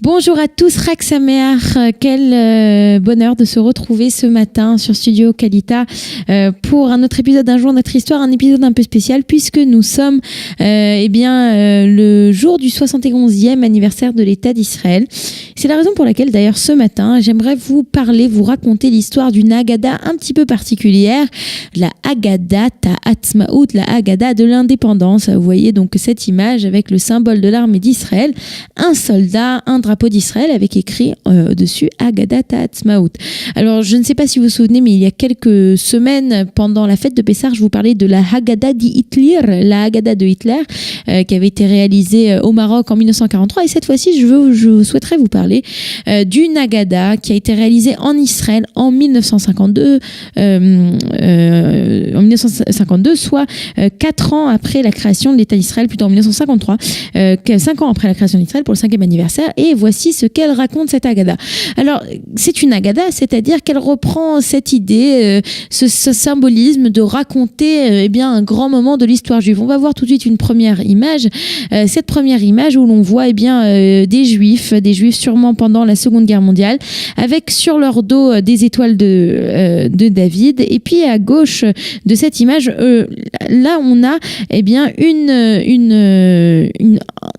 Bonjour à tous, Chag Sameach, quel bonheur de se retrouver ce matin sur Studio Kalita pour un autre épisode d'un jour notre histoire, un épisode un peu spécial puisque nous sommes le jour du 71e anniversaire de l'État d'Israël. C'est la raison pour laquelle d'ailleurs ce matin j'aimerais vous raconter l'histoire d'une Haggadah un petit peu particulière, la Haggadah Ha'atzmaut, la Haggadah de l'indépendance. Vous voyez donc cette image avec le symbole de l'armée d'Israël, un soldat, un drapeau d'Israël avec écrit dessus Haggadah Ha'atzmaut. Alors je ne sais pas si vous vous souvenez, mais il y a quelques semaines pendant la fête de Pessah, je vous parlais de la Haggadah d'Hitler, la Haggadah de Hitler qui avait été réalisée au Maroc en 1943, et cette fois-ci je souhaiterais vous parler d'une Haggadah qui a été réalisée en Israël en 1952, soit 4 ans après la création de l'État d'Israël, plutôt en 1953, 5 ans après la création d'Israël pour le 5e anniversaire. Et voici ce qu'elle raconte, cette Haggadah. Alors, c'est une Haggadah, c'est-à-dire qu'elle reprend cette idée, ce symbolisme de raconter un grand moment de l'histoire juive. On va voir tout de suite une première image. Cette première image où l'on voit des juifs sûrement pendant la Seconde Guerre mondiale, avec sur leur dos des étoiles de David. Et puis à gauche de cette image, là on a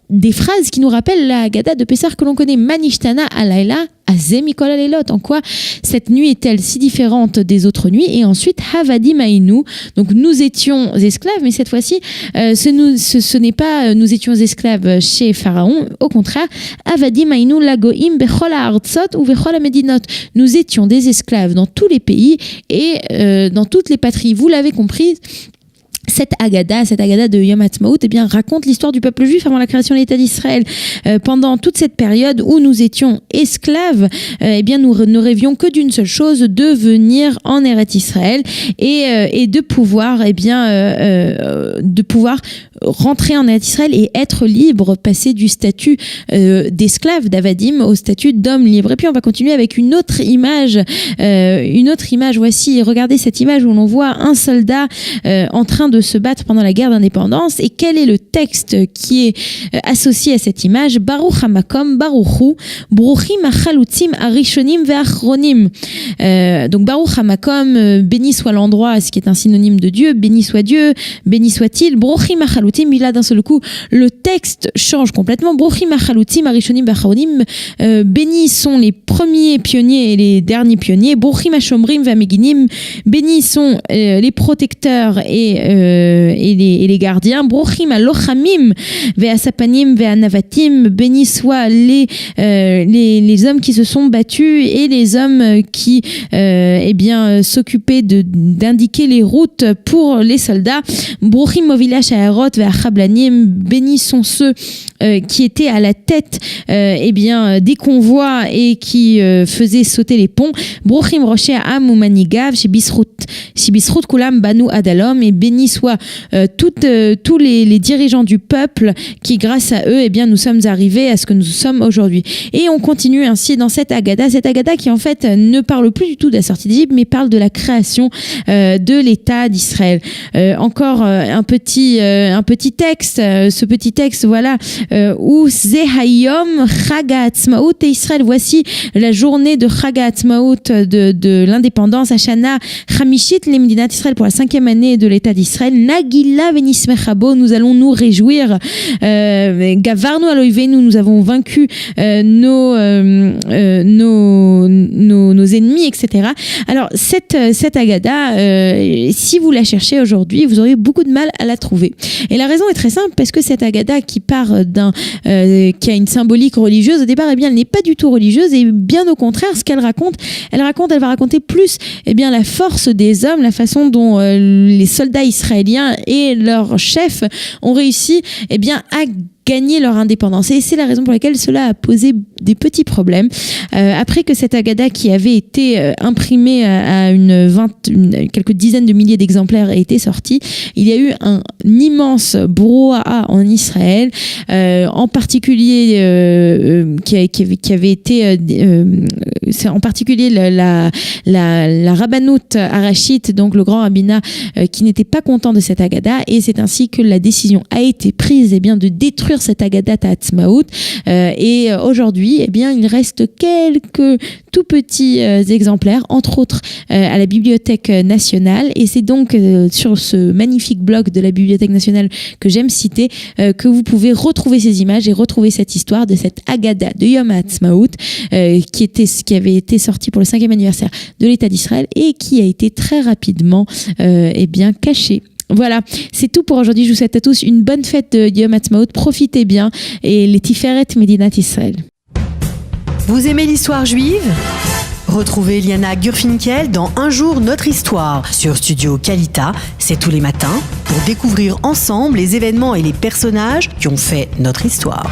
des phrases qui nous rappellent la Haggadah de Pessah que l'on connaît, Manishtana alayla azeh mikol halelot. En quoi cette nuit est-elle si différente des autres nuits? Et ensuite Havadim Haynu, donc nous étions esclaves, mais cette fois-ci ce n'est pas nous étions esclaves chez Pharaon, au contraire, Havadim Haynu lagoim bechol ha'artzot ou bechol ha'medinot. Nous étions des esclaves dans tous les pays et dans toutes les patries. Vous l'avez compris, cette Haggadah de Yom Ha'atzmaut, raconte l'histoire du peuple juif avant la création de l'État d'Israël. Pendant toute cette période où nous étions esclaves, nous ne rêvions que d'une seule chose, de venir en Eretz Israël et de pouvoir rentrer en Eretz Israël et être libre, passer du statut d'esclave, d'avadim, au statut d'homme libre. Et puis on va continuer avec une autre image. Voici, regardez cette image où l'on voit un soldat en train de se battre pendant la guerre d'indépendance. Et quel est le texte qui est associé à cette image? Baruch hamakom baruchu bruchim achalutzim arishonim ve'achronim. Donc Baruch hamakom, béni soit l'endroit, ce qui est un synonyme de Dieu, béni soit-il, bruchim achalutzim. Là d'un seul coup le texte change complètement. Bruchim achalutzim arishonim ve'achronim, bénis sont les premiers pionniers et les derniers pionniers. Bruchim hashomrim ve'ameginim, bénis sont les protecteurs et les gardiens. Brochim alochamim ve'asapanim ve'anavatim, bénis soient les hommes qui se sont battus et les hommes qui s'occupaient d'indiquer les routes pour les soldats. Brochim movilash ha'arot ve'achablanim, bénis sont ceux qui étaient à la tête des convois et qui faisaient sauter les ponts. Brochim roshei ha'am u'manigav shebizchut kulam banu adalom, et bénis soient tous les dirigeants du peuple qui, grâce à eux, nous sommes arrivés à ce que nous sommes aujourd'hui. Et on continue ainsi dans cette Haggadah qui en fait ne parle plus du tout de la sortie d'Égypte, mais parle de la création de l'État d'Israël. Encore un petit texte, ce petit texte, voilà, où Zeh hayom Chag ha'atzmaut Israël. Voici la journée de Chag ha'atzmaut, de l'indépendance, Hashana Chamishit lemedinat Israël, pour la 5e année de l'État d'Israël. Nagila venismechabo, nous allons nous réjouir. Gavarnu aloivenu, nous avons vaincu nos ennemis, etc. Alors cette Haggadah, si vous la cherchez aujourd'hui, vous aurez beaucoup de mal à la trouver. Et la raison est très simple, parce que cette Haggadah qui part qui a une symbolique religieuse au départ, elle n'est pas du tout religieuse, et bien au contraire, ce qu'elle raconte, elle va raconter plus la force des hommes, la façon dont les soldats israéliens et leurs chefs ont réussi à gagner leur indépendance. Et c'est la raison pour laquelle cela a posé des petits problèmes. Après que cette Haggadah, qui avait été imprimée à quelques dizaines de milliers d'exemplaires, a été sortie, il y a eu un immense brouhaha en Israël, en particulier qui avait été c'est en particulier la rabbanout harachite, donc le grand rabbinat, qui n'était pas content de cette Haggadah, et c'est ainsi que la décision a été prise de détruire reconstruire cette Agadat Ha'atzmaut. Et aujourd'hui, eh bien, il reste quelques tout petits exemplaires, entre autres à la Bibliothèque nationale. Et c'est donc sur ce magnifique blog de la Bibliothèque nationale que j'aime citer que vous pouvez retrouver ces images et retrouver cette histoire de cette Agadah de Yom Ha'atzmaut qui avait été sortie pour le 5e anniversaire de l'État d'Israël et qui a été très rapidement bien cachée. Voilà, c'est tout pour aujourd'hui. Je vous souhaite à tous une bonne fête de Yom Ha'atzmaut. Profitez bien et les Tiferet Medinat Israël. Vous aimez l'histoire juive ? Retrouvez Liana Gurfinkel dans Un jour notre histoire sur Studio Kalita, c'est tous les matins, pour découvrir ensemble les événements et les personnages qui ont fait notre histoire.